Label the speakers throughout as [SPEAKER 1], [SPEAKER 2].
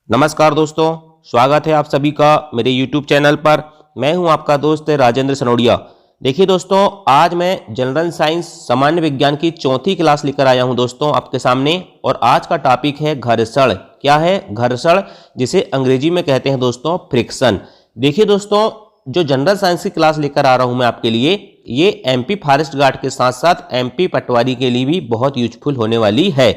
[SPEAKER 1] नमस्कार दोस्तों, स्वागत है आप सभी का मेरे YouTube चैनल पर। मैं हूं आपका दोस्त राजेंद्र सनोडिया। देखिए दोस्तों, आज मैं जनरल साइंस सामान्य विज्ञान की चौथी क्लास लेकर आया हूं दोस्तों आपके सामने। और आज का टॉपिक है घर्षण। क्या है? घर्षण, जिसे अंग्रेजी में कहते हैं दोस्तों फ्रिक्शन। देखिए दोस्तों, जो जनरल साइंस की क्लास लेकर आ रहा हूं मैं आपके लिए, ये MP फॉरेस्ट गार्ड के साथ साथ MP पटवारी के लिए भी बहुत यूजफुल होने वाली है।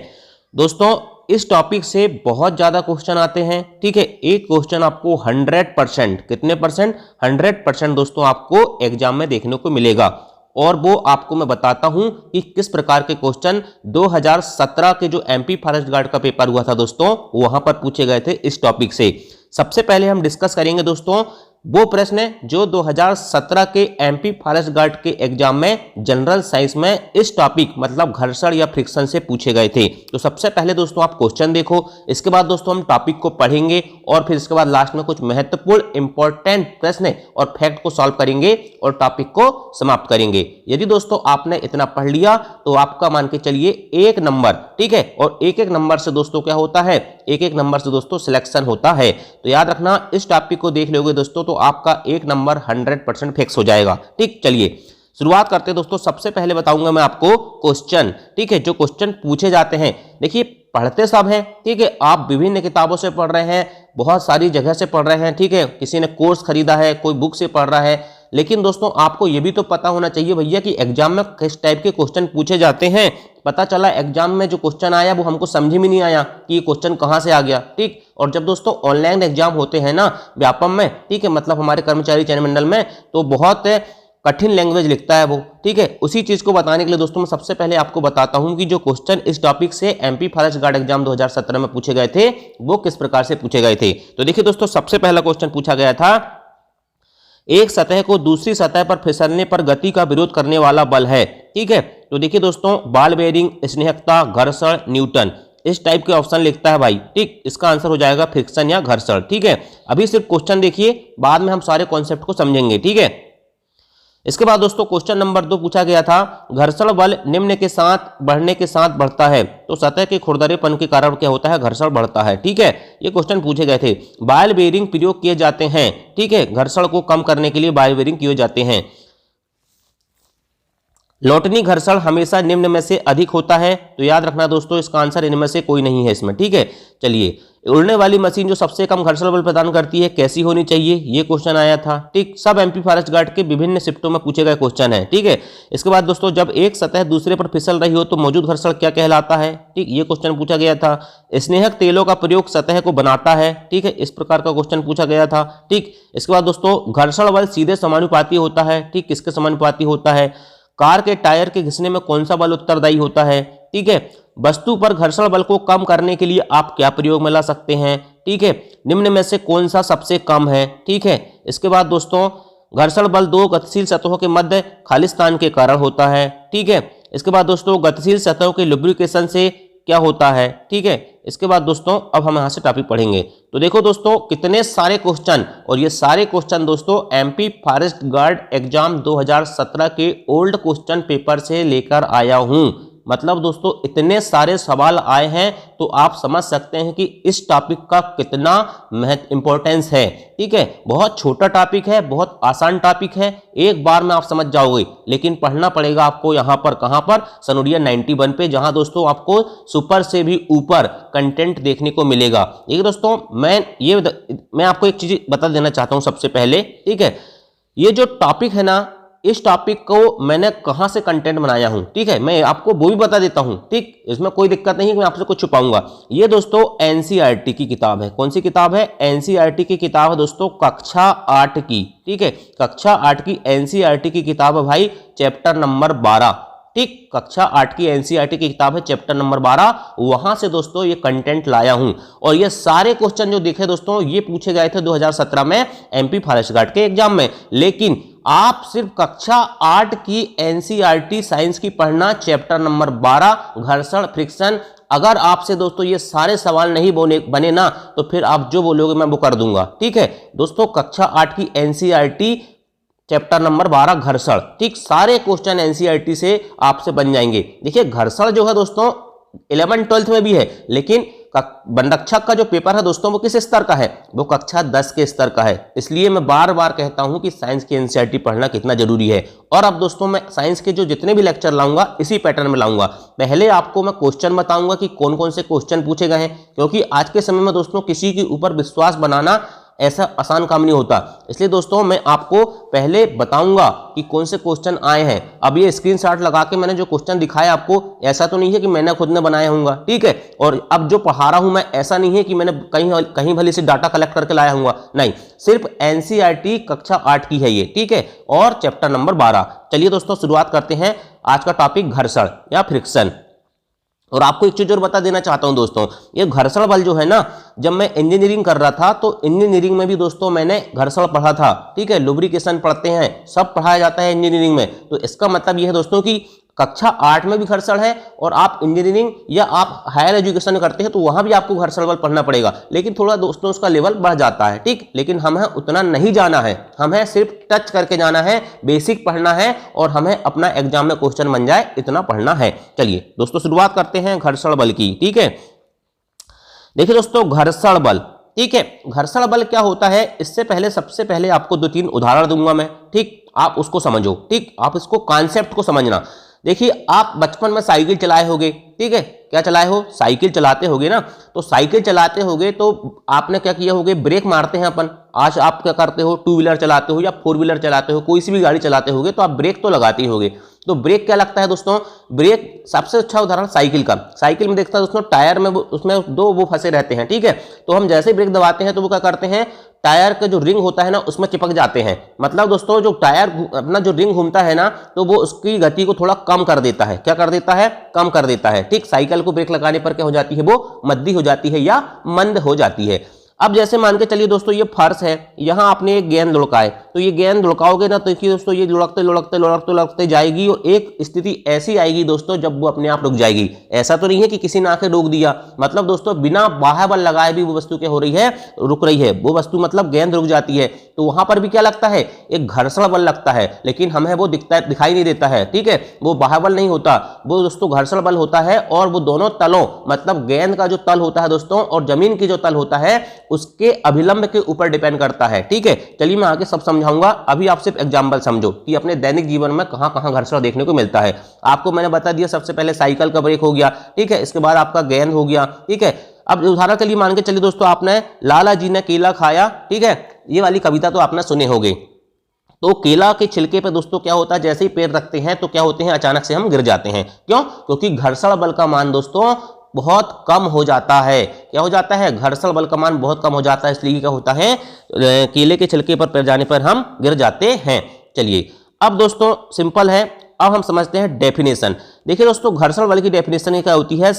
[SPEAKER 1] दोस्तों, इस टॉपिक से बहुत ज़्यादा क्वेश्चन आते हैं। ठीक है, एक क्वेश्चन आपको 100%, कितने परसेंट? 100% दोस्तों आपको एग्जाम में देखने को मिलेगा। और वो आपको मैं बताता हूं कि किस प्रकार के क्वेश्चन 2017 के जो MP फॉरेस्ट गार्ड का पेपर हुआ था दोस्तों, वहां पर पूछे गए थे इस टॉपिक से। सबसे पहले हम डिस्कस करेंगे दोस्तों वो प्रश्न जो 2017 के MP फॉरेस्ट गार्ड के एग्जाम में जनरल साइंस में इस टॉपिक मतलब घर्षण या फ्रिक्शन से पूछे गए थे। तो सबसे पहले दोस्तों आप क्वेश्चन देखो, इसके बाद दोस्तों हम टॉपिक को पढ़ेंगे और फिर इसके बाद लास्ट में कुछ महत्वपूर्ण इंपॉर्टेंट प्रश्न और फैक्ट को सॉल्व करेंगे और टॉपिक को समाप्त करेंगे। यदि दोस्तों आपने इतना पढ़ लिया तो आपका मान के चलिए 1 नंबर, ठीक है। और एक एक नंबर से दोस्तों क्या होता है? एक एक नंबर से दोस्तों सिलेक्शन होता है। तो याद रखना, इस टॉपिक को देख लोगे दोस्तों तो आपका 1 नंबर 100% फिक्स हो जाएगा। ठीक, चलिए शुरुआत करते हैं दोस्तों। सबसे पहले बताऊंगा मैं आपको क्वेश्चन, ठीक है, जो क्वेश्चन पूछे जाते हैं। देखिए, पढ़ते सब हैं, ठीक है, आप विभिन्न किताबों से पढ़ रहे हैं, बहुत सारी जगह से पढ़ रहे हैं, ठीक है, किसी ने कोर्स खरीदा है, कोई बुक से पढ़ रहा है। लेकिन दोस्तों आपको यह भी तो पता होना चाहिए भैया कि एग्जाम में किस टाइप के क्वेश्चन पूछे जाते हैं। पता चला एग्जाम में जो क्वेश्चन आया वो हमको समझ में नहीं आया कि ये क्वेश्चन कहां से आ गया। ठीक, और जब दोस्तों ऑनलाइन एग्जाम होते हैं ना व्यापम में, ठीक है, मतलब हमारे कर्मचारी चयन मंडल में, तो बहुत कठिन लैंग्वेज लिखता है वो। ठीक है, उसी चीज को बताने के लिए दोस्तों मैं सबसे पहले आपको बताता हूं कि जो क्वेश्चन इस टॉपिक से MP फॉरेस्ट गार्ड एग्जाम 2017 में पूछे गए थे वो किस प्रकार से पूछे गए थे। तो देखिए दोस्तों, सबसे पहला क्वेश्चन पूछा गया था, एक सतह को दूसरी सतह पर फिसलने पर गति का विरोध करने वाला बल है। ठीक है, तो देखिए दोस्तों, बॉल बेयरिंग, स्नेहकता, घर्षण, न्यूटन, इस टाइप के ऑप्शन लिखता है भाई। ठीक, इसका आंसर हो जाएगा फ्रिक्शन या घर्षण। ठीक है, अभी सिर्फ क्वेश्चन देखिए, बाद में हम सारे कॉन्सेप्ट को समझेंगे। ठीक है, इसके बाद दोस्तों क्वेश्चन नंबर 2 पूछा गया था, घर्षण बल निम्न के साथ बढ़ने के साथ बढ़ता है तो सतह के खुरदरेपन के कारण क्या होता है? घर्षण बढ़ता है। ठीक है, ये क्वेश्चन पूछे गए थे। बॉल बेयरिंग प्रयोग किए जाते हैं, ठीक है, घर्षण को कम करने के लिए बॉल बेयरिंग किए जाते हैं। लौटनी घर्षण हमेशा निम्न में से अधिक होता है। तो याद रखना दोस्तों, इसका आंसर इनमें से कोई नहीं है इसमें। ठीक है, चलिए, उड़ने वाली मशीन जो सबसे कम घर्षण बल प्रदान करती है कैसी होनी चाहिए? ये क्वेश्चन आया था। ठीक, सब MP फॉरेस्ट गार्ड के विभिन्न शिफ्टों में पूछे गए क्वेश्चन है। ठीक है, इसके बाद दोस्तों, जब एक सतह दूसरे पर फिसल रही हो तो मौजूद घर्षण क्या कहलाता है? ठीक, ये क्वेश्चन पूछा गया था। स्नेहक तेलों का प्रयोग सतह को बनाता है। ठीक है, इस प्रकार का क्वेश्चन पूछा गया था। ठीक, इसके बाद दोस्तों, घर्षण बल सीधे समानुपाती होता है। ठीक, किसके समानुपाती होता है? कार के टायर के घिसने में कौन सा बल उत्तरदायी होता है? ठीक है, वस्तु पर घर्षण बल को कम करने के लिए आप क्या प्रयोग में ला सकते हैं? ठीक है, निम्न में से कौन सा सबसे कम है? ठीक है, इसके बाद दोस्तों, घर्षण बल दो गतिशील सतहों के मध्य खालिस्तान के कारण होता है। ठीक है, इसके बाद दोस्तों, गतिशील सतहों के लुब्रिकेशन से क्या होता है? ठीक है, इसके बाद दोस्तों अब हम यहां से टॉपिक पढ़ेंगे। तो देखो दोस्तों, कितने सारे क्वेश्चन, और ये सारे क्वेश्चन दोस्तों MP फॉरेस्ट गार्ड एग्जाम 2017 के ओल्ड क्वेश्चन पेपर से लेकर आया हूं। मतलब दोस्तों इतने सारे सवाल आए हैं तो आप समझ सकते हैं कि इस टॉपिक का कितना इंपॉर्टेंस है। ठीक है, बहुत छोटा टॉपिक है, बहुत आसान टॉपिक है, एक बार में आप समझ जाओगे। लेकिन पढ़ना पड़ेगा आपको यहाँ पर, कहाँ पर? सनोडिया 91 पे, जहां दोस्तों आपको सुपर से भी ऊपर कंटेंट देखने को मिलेगा। ठीक है दोस्तों, मैं आपको एक चीज बता देना चाहता हूं सबसे पहले। ठीक है, ये जो टॉपिक है ना, इस टॉपिक को मैंने कहां से कंटेंट बनाया हूं, ठीक है, मैं आपको वो भी बता देता हूं। ठीक, इसमें कोई दिक्कत नहीं है कि मैं आपसे कुछ छुपाऊंगा। ये दोस्तों NCERT की किताब है। कौन सी किताब है? NCERT की किताब है दोस्तों, कक्षा 8 की। ठीक है, कक्षा 8 की NCERT की किताब है भाई, चैप्टर नंबर 12। ठीक, कक्षा 8 की NCERT की किताब है, चैप्टर नंबर 12, वहां से दोस्तों ये कंटेंट लाया हूं। और ये सारे क्वेश्चन जो देखे दोस्तों, ये पूछे गए थे 2017 में MP फॉरेस्ट गार्ड के एग्जाम में। लेकिन आप सिर्फ कक्षा 8 की NCERT साइंस की पढ़ना, चैप्टर नंबर 12 घर्षण फ्रिक्शन। अगर आपसे दोस्तों ये सारे सवाल नहीं बने ना, तो फिर आप जो बोलोगे मैं वो कर दूंगा। ठीक है दोस्तों, कक्षा 8 की NCERT चैप्टर नंबर 12 घर्षण। ठीक, सारे क्वेश्चन NCERT से आपसे बन जाएंगे। देखिए, घर्षण जो है दोस्तों 11th 12th में भी है, लेकिन वनरक्षक का जो पेपर है दोस्तों वो किस स्तर का है, वो कक्षा 10 के स्तर का है। इसलिए मैं बार बार कहता हूं कि साइंस की एनसीईआरटी पढ़ना कितना जरूरी है। और अब दोस्तों मैं साइंस के जो जितने भी लेक्चर लाऊंगा इसी पैटर्न में लाऊंगा। पहले आपको मैं क्वेश्चन बताऊंगा कि कौन कौन से क्वेश्चन पूछे गए हैं, क्योंकि आज के समय में दोस्तों किसी के ऊपर विश्वास बनाना ऐसा आसान काम नहीं होता। इसलिए दोस्तों मैं आपको पहले बताऊंगा कि कौन से क्वेश्चन आए हैं। अब ये स्क्रीनशॉट लगा के मैंने जो क्वेश्चन दिखाया आपको, ऐसा तो नहीं है कि मैंने खुद ने बनाया होऊंगा, ठीक है। और अब जो पढ़ा रहा हूं मैं, ऐसा नहीं है कि मैंने कहीं भले से डाटा कलेक्ट करके लाया हूँ, नहीं, सिर्फ एनसीईआरटी कक्षा 8 की है ये, ठीक है, और चैप्टर नंबर 12। चलिए दोस्तों शुरुआत करते हैं। आज का टॉपिक घर्षण या फ्रिक्शन। और आपको एक चीज और बता देना चाहता हूं दोस्तों, ये घर्षण बल जो है ना, जब मैं इंजीनियरिंग कर रहा था तो इंजीनियरिंग में भी दोस्तों मैंने घर्षण पढ़ा था, ठीक है। लुब्रिकेशन पढ़ते हैं, सब पढ़ाया जाता है इंजीनियरिंग में। तो इसका मतलब यह है दोस्तों कि कक्षा 8 में भी घर्षण है, और आप इंजीनियरिंग या आप हायर एजुकेशन करते हैं तो वहां भी आपको घर्षण बल पढ़ना पड़ेगा, लेकिन थोड़ा दोस्तों उसका लेवल बढ़ जाता है, ठीक। लेकिन हमें उतना नहीं जाना है, हमें सिर्फ टच करके जाना है, बेसिक पढ़ना है, और हमें अपना एग्जाम में क्वेश्चन बन जाए इतना पढ़ना है। चलिए दोस्तों शुरुआत करते हैं घर्षण बल की, ठीक है। देखिए दोस्तों घर्षण बल, ठीक है, घर्षण बल क्या होता है, इससे पहले सबसे पहले आपको 2-3 उदाहरण दूंगा मैं, ठीक, आप उसको समझो, ठीक, आप इसको कॉन्सेप्ट को समझना। देखिए आप बचपन में साइकिल चलाए होगे, ठीक है, क्या चलाए हो, साइकिल चलाते होगे ना। तो साइकिल चलाते होगे तो आपने क्या किया होगे, ब्रेक मारते हैं अपन। आज आप क्या करते हो, 2 व्हीलर चलाते हो या 4 व्हीलर चलाते हो, कोई सी भी गाड़ी चलाते होगे तो आप ब्रेक तो लगाते ही होगे। तो ब्रेक क्या लगता है दोस्तों, ब्रेक सबसे अच्छा उदाहरण साइकिल का। साइकिल में देखता है दोस्तों टायर में उसमें 2 वो फंसे रहते हैं, ठीक है। तो हम जैसे ब्रेक दबाते हैं तो वो क्या करते हैं, टायर का जो रिंग होता है ना उसमें चिपक जाते हैं। मतलब दोस्तों जो टायर अपना जो रिंग घूमता है ना, तो वो उसकी गति को थोड़ा कम कर देता है। क्या कर देता है, कम कर देता है, ठीक। साइकिल को ब्रेक लगाने पर क्या हो जाती है, वो मद्दी हो जाती है या मंद हो जाती है। अब जैसे मान के चलिए दोस्तों ये फर्श है, यहां आपने एक गेंद लुढ़काए, तो ये गेंद लुढ़काओगे ना तो देखिए दोस्तों ये लुढ़कते लुढ़कते लुढ़कते लुढ़कते जाएगी, और एक स्थिति ऐसी आएगी दोस्तों जब वो अपने आप रुक जाएगी। ऐसा तो नहीं है कि किसी ने आके रोक दिया, मतलब दोस्तों बिना बाह्य बल लगाए भी वो वस्तु क्या हो रही है, रुक रही है वो वस्तु, मतलब गेंद रुक जाती है। तो वहां पर भी क्या लगता है, एक घर्षण बल लगता है, लेकिन हमें वो दिखाई नहीं देता है, ठीक है। वो बाह्य बल नहीं होता, वो दोस्तों घर्षण बल होता है, और वो दोनों तलों, मतलब गेंद का जो तल होता है दोस्तों और जमीन की जो तल होता है उसके अभिलंब के ऊपर डिपेंड करता है, ठीक है। चलिए मैं आगे सब समझाऊंगा, अभी आप सिर्फ एग्जांपल समझो कि अपने दैनिक जीवन में कहां कहां घर्षण देखने को मिलता है। आपको मैंने बता दिया, सबसे पहले साइकिल का ब्रेक हो गया, ठीक है, इसके बाद आपका गेंद हो गया, ठीक है। अब उदाहरण के लिए मान के चलिए दोस्तों, आपने लाला जी ने केला खाया, ठीक है, ये वाली कविता तो आपने सुने होंगे। तो केला के छिलके पे दोस्तों क्या होता है, जैसे ही पैर रखते हैं तो क्या होते हैं, अचानक से हम गिर जाते हैं। क्यों, क्योंकि घर्षण बल का मान दोस्तों बहुत कम हो जाता है। क्या हो जाता है, घर्षण बल का मान बहुत कम हो जाता है, इसलिए क्या होता है, केले के छिलके पर पैर जाने पर हम गिर जाते हैं। चलिए अब दोस्तों सिंपल है, अब हम समझते हैं डेफिनेशन। देखिए दोस्तों घर्षण बल की डेफिनेशन क्या होती है,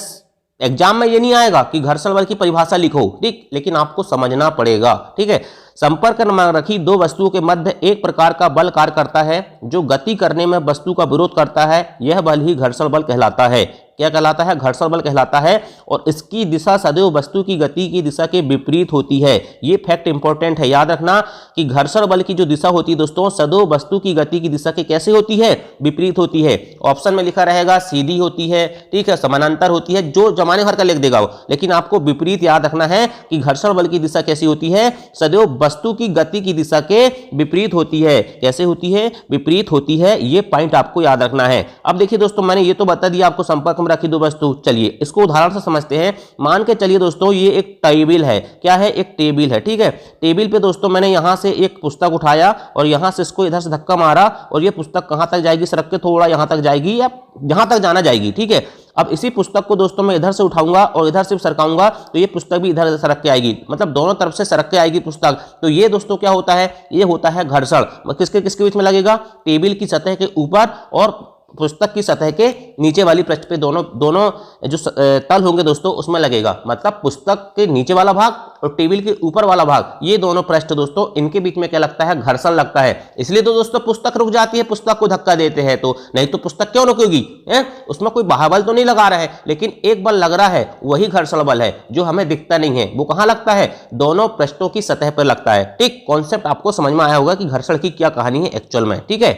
[SPEAKER 1] एग्जाम में ये नहीं आएगा कि घर्षण बल की परिभाषा लिखो, ठीक, लेकिन आपको समझना पड़ेगा, ठीक है। संपर्क में रखी 2 वस्तुओं के मध्य एक प्रकार का बल कार्य करता है जो गति करने में वस्तु का विरोध करता है, यह बल ही घर्षण बल कहलाता है। क्या कहलाता है, घर्षण बल कहलाता है, और इसकी दिशा सदैव वस्तु की गति की दिशा के विपरीत होती है। ये फैक्ट इंपॉर्टेंट है, याद रखना कि घर्षण बल की जो दिशा होती है दोस्तों सदैव वस्तु की गति की दिशा के कैसे होती है, विपरीत होती है। ऑप्शन में लिखा रहेगा सीधी होती है, ठीक है, समानांतर होती है, जो जमाने भर का लिख देगा वो, लेकिन आपको विपरीत याद रखना है कि घर्षण बल की दिशा कैसी होती है, सदैव वस्तु की गति की दिशा के विपरीत होती है। कैसे होती है, विपरीत होती है, ये पॉइंट आपको याद रखना है। अब देखिए दोस्तों मैंने ये तो बता दिया आपको, संपर्क रखी 2 वस्तु। चलिए इसको उदाहरण से समझते हैं। मान के चलिए दोस्तों ये एक टेबल है, क्या है, एक टेबल है, ठीक है। टेबल पे दोस्तों मैंने यहां से एक पुस्तक उठाया और यहां से इसको इधर से धक्का मारा, और ये पुस्तक कहां तक जाएगी, सरक के थोड़ा यहां तक जाएगी या जहां तक जाना जाएगी, ठीक है। अब इसी पुस्तक को दोस्तों मैं इधर से उठाऊंगा और इधर से सरकाऊंगा तो ये पुस्तक भी इधर सरक के आएगी, मतलब दोनों तरफ से सरक के आएगी पुस्तक। तो ये दोस्तों क्या होता है, ये होता है घर्षण। किसके किसके बीच में लगेगा, टेबल की सतह के ऊपर और पुस्तक की सतह के नीचे वाली पृष्ठ पे, दोनों जो तल होंगे दोस्तों उसमें लगेगा। मतलब पुस्तक के नीचे वाला भाग और टेबल के ऊपर वाला भाग, ये दोनों पृष्ठ दोस्तों इनके बीच में क्या लगता है, घर्षण लगता है। इसलिए तो दोस्तों पुस्तक रुक जाती है, पुस्तक को धक्का देते हैं तो, नहीं तो पुस्तक क्यों रुकेगी, उसमें कोई बाह्य बल तो नहीं लगा रहा है, लेकिन एक बल लग रहा है, वही घर्षण बल है जो हमें दिखता नहीं है। वो कहां लगता है, दोनों पृष्ठों की सतह पर लगता है, ठीक। कॉन्सेप्ट आपको समझ में आया होगा कि घर्षण की क्या कहानी है एक्चुअल में, ठीक है।